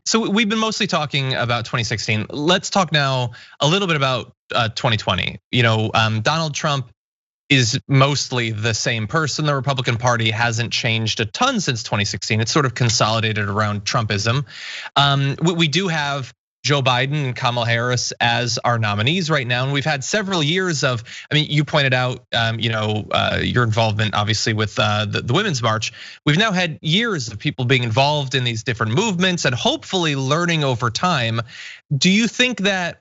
So we've been mostly talking about 2016. Let's talk now a little bit about 2020. Donald Trump is mostly the same person. The Republican Party hasn't changed a ton since 2016. It's sort of consolidated around Trumpism. We do have Joe Biden and Kamala Harris as our nominees right now, and we've had several years of. I mean, you pointed out, your involvement obviously with the Women's March. We've now had years of people being involved in these different movements and hopefully learning over time. Do you think that?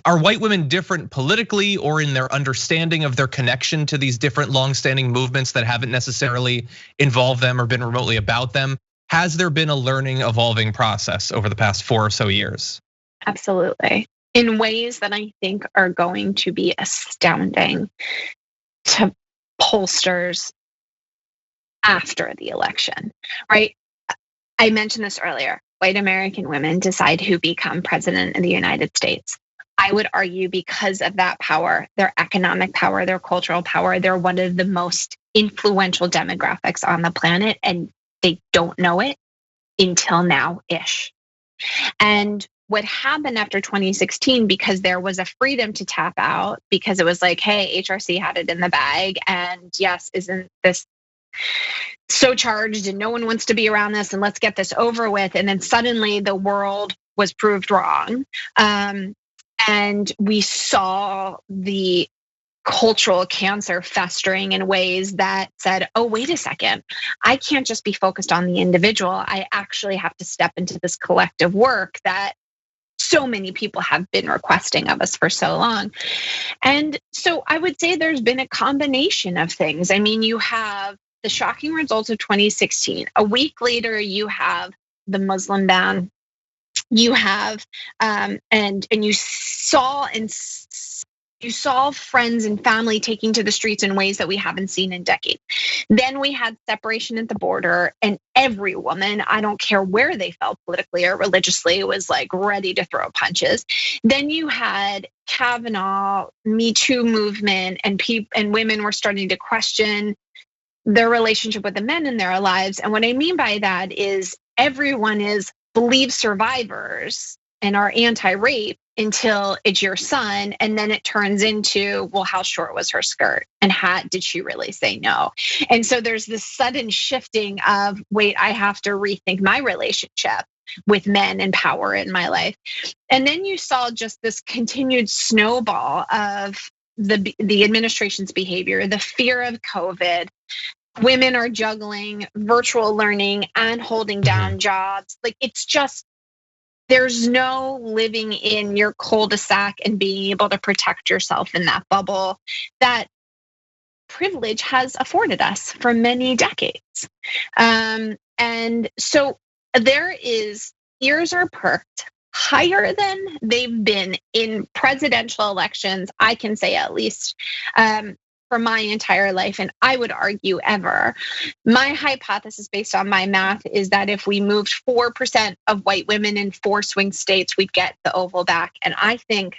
Are white women different politically or in their understanding of their connection to these different longstanding movements that haven't necessarily involved them or been remotely about them? Has there been a learning, evolving process over the past 4 or so years? Absolutely. In ways that I think are going to be astounding to pollsters after the election, right? I mentioned this earlier. White American women decide who become president in the United States. I would argue because of that power, their economic power, their cultural power, they're one of the most influential demographics on the planet, and they don't know it until now-ish. And what happened after 2016, because there was a freedom to tap out, because it was like, hey, HRC had it in the bag, and yes, isn't this so charged and no one wants to be around this and let's get this over with. And then suddenly the world was proved wrong. And we saw the cultural cancer festering in ways that said, oh, wait a second, I can't just be focused on the individual. I actually have to step into this collective work that so many people have been requesting of us for so long. And so I would say there's been a combination of things. I mean, you have the shocking results of 2016. A week later, you have the Muslim ban. You have, and you saw friends and family taking to the streets in ways that we haven't seen in decades. Then we had separation at the border, and every woman, I don't care where they felt politically or religiously, was like ready to throw punches. Then you had Kavanaugh, Me Too movement, and women were starting to question their relationship with the men in their lives. And what I mean by that is everyone is believe survivors and are anti-rape until it's your son. And then it turns into, well, how short was her skirt? And did she really say no? And so there's this sudden shifting of, wait, I have to rethink my relationship with men and power in my life. And then you saw just this continued snowball of the administration's behavior, the fear of COVID. Women are juggling virtual learning and holding down jobs. Like, it's just, there's no living in your cul-de-sac and being able to protect yourself in that bubble that privilege has afforded us for many decades. And so ears are perked higher than they've been in presidential elections, I can say at least, for my entire life, and I would argue ever. My hypothesis based on my math is that if we moved 4% of white women in 4 swing states, we'd get the oval back. And I think,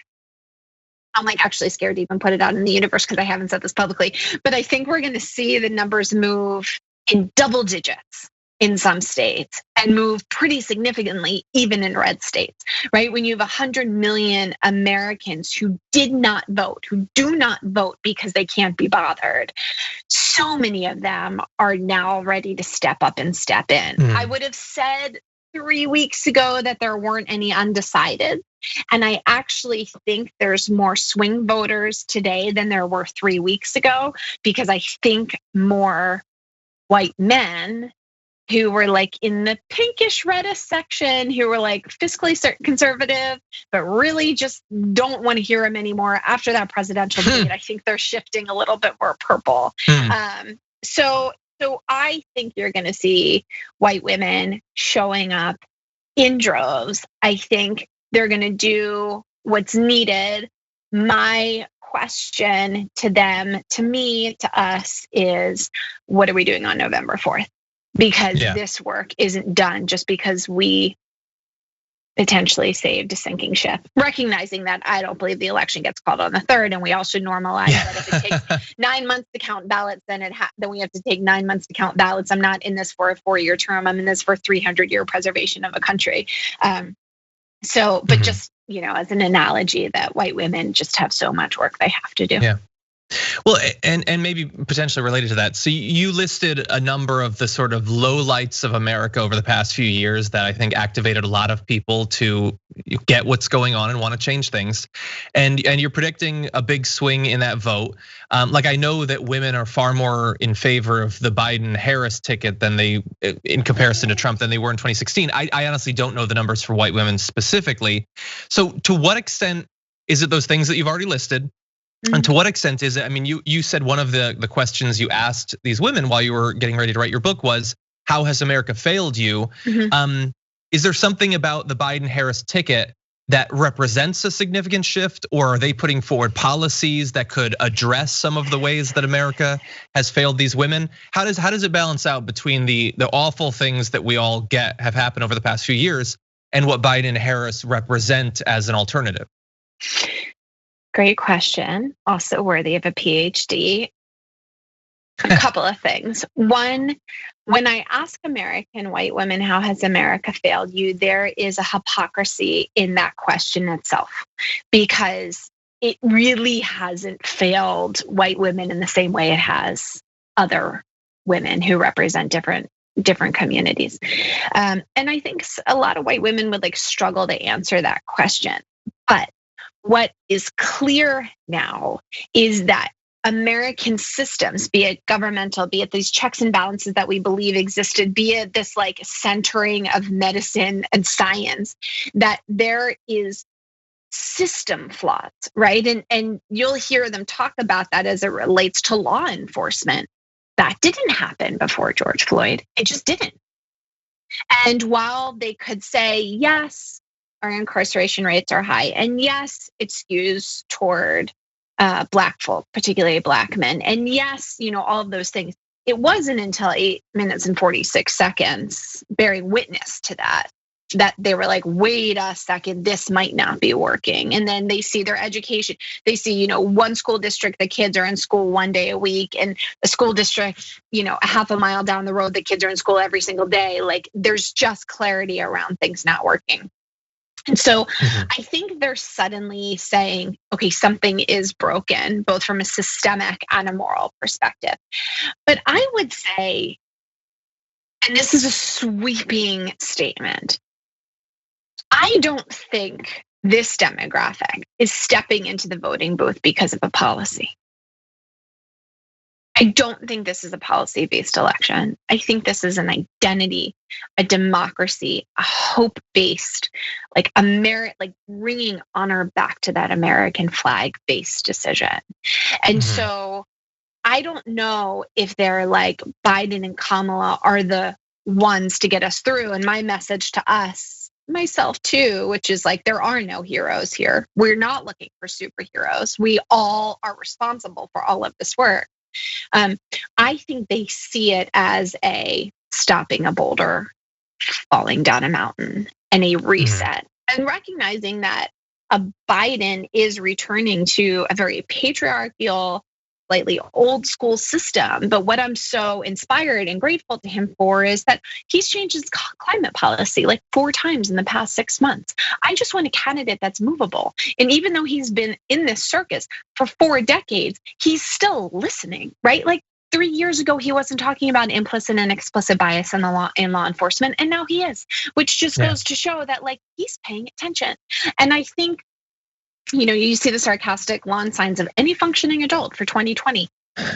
I'm like actually scared to even put it out in the universe because I haven't said this publicly, but I think we're gonna see the numbers move in double digits in some states and move pretty significantly even in red states, right? When you have 100 million Americans who did not vote, who do not vote because they can't be bothered, so many of them are now ready to step up and step in. I would have said 3 weeks ago that there weren't any undecided. And I actually think there's more swing voters today than there were 3 weeks ago, because I think more white men who were like in the pinkish reddish section, who were like fiscally conservative, but really just don't want to hear him anymore after that presidential debate. I think they're shifting a little bit more purple. So I think you're gonna see white women showing up in droves. I think they're gonna do what's needed. My question to them, to me, to us is, what are we doing on November 4th? Because this work isn't done just because we potentially saved a sinking ship, recognizing that I don't believe the election gets called on the 3rd, and we all should normalize that if it takes 9 months to count ballots, then we have to take 9 months to count ballots. I'm not in this for a 4-year term. I'm in this for 300-year preservation of a country. But just, as an analogy, that white women just have so much work they have to do. Yeah. Well, and maybe potentially related to that. So you listed a number of the sort of lowlights of America over the past few years that I think activated a lot of people to get what's going on and want to change things. And you're predicting a big swing in that vote. Like, I know that women are far more in favor of the Biden-Harris ticket than in comparison to Trump, than they were in 2016. I honestly don't know the numbers for white women specifically. So to what extent is it those things that you've already listed? And to what extent is it? I mean, you said one of the questions you asked these women while you were getting ready to write your book was, how has America failed you? Is there something about the Biden-Harris ticket that represents a significant shift, or are they putting forward policies that could address some of the ways that America has failed these women? How does it balance out between the awful things that we all have happened over the past few years and what Biden and Harris represent as an alternative? Great question. Also worthy of a PhD. A couple of things. One, when I ask American white women, how has America failed you? There is a hypocrisy in that question itself, because it really hasn't failed white women in the same way it has other women who represent different communities. And I think a lot of white women would struggle to answer that question. But what is clear now is that American systems, be it governmental, be it these checks and balances that we believe existed, be it this centering of medicine and science, that there is system flaws, right? And you'll hear them talk about that as it relates to law enforcement. That didn't happen before George Floyd. It just didn't. And while they could say, yes, our incarceration rates are high, and yes, it skews toward Black folk, particularly Black men, and yes, all of those things. It wasn't until 8 minutes and 46 seconds, bearing witness to that they were like, wait a second, this might not be working. And then they see their education. They see, one school district, the kids are in school 1 day a week, and a school district, a half a mile down the road, the kids are in school every single day. There's just clarity around things not working. And so I think they're suddenly saying, okay, something is broken, both from a systemic and a moral perspective. But I would say, and this is a sweeping statement, I don't think this demographic is stepping into the voting booth because of a policy. I don't think this is a policy-based election. I think this is an identity, a democracy, a hope-based, bringing honor back to that American flag-based decision. And so I don't know if they're Biden and Kamala are the ones to get us through. And my message to us, myself too, which is there are no heroes here. We're not looking for superheroes. We all are responsible for all of this work. I think they see it as a stopping a boulder, falling down a mountain, and a reset, and recognizing that a Biden is returning to a very patriarchal, slightly old school system. But what I'm so inspired and grateful to him for is that he's changed his climate policy 4 times in the past 6 months. I just want a candidate that's movable. And even though he's been in this circus for 4 decades, he's still listening, right? 3 years ago, he wasn't talking about implicit and explicit bias in law enforcement, and now he is, which just goes to show that he's paying attention. And I think, you see the sarcastic lawn signs of any functioning adult for 2020.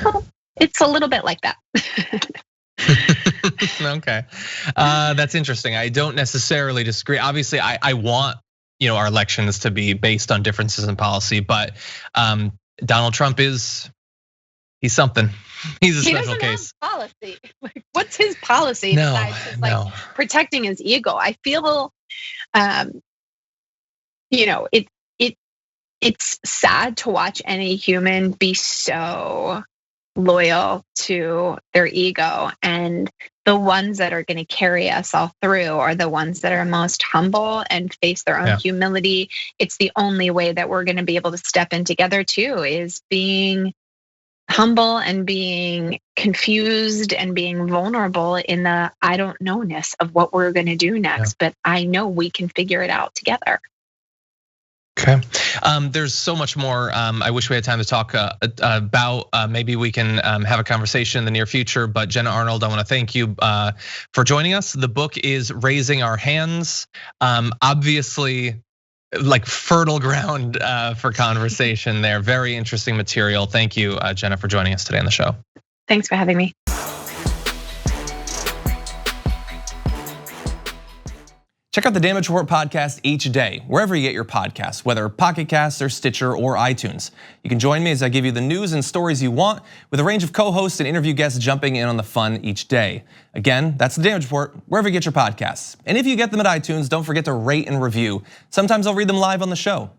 Well, it's a little bit like that. Okay, that's interesting. I don't necessarily disagree. Obviously, I want our elections to be based on differences in policy, but Donald Trump he's something. He's a special case. Have policy. What's his policy besides just protecting his ego? I feel, it's sad to watch any human be so loyal to their ego, and the ones that are going to carry us all through are the ones that are most humble and face their own humility. It's the only way that we're going to be able to step in together too, is being humble and being confused and being vulnerable in the I don't know-ness of what we're going to do next, but I know we can figure it out together. Okay, there's so much more. I wish we had time to talk about. Maybe we can have a conversation in the near future. But Jenna Arnold, I want to thank you for joining us. The book is Raising Our Hands. Obviously, like fertile ground for conversation there. Very interesting material. Thank you, Jenna, for joining us today on the show. Thanks for having me. Check out the Damage Report podcast each day, wherever you get your podcasts, whether Pocket Casts or Stitcher or iTunes. You can join me as I give you the news and stories you want, with a range of co-hosts and interview guests jumping in on the fun each day. Again, that's the Damage Report, wherever you get your podcasts. And if you get them at iTunes, don't forget to rate and review. Sometimes I'll read them live on the show.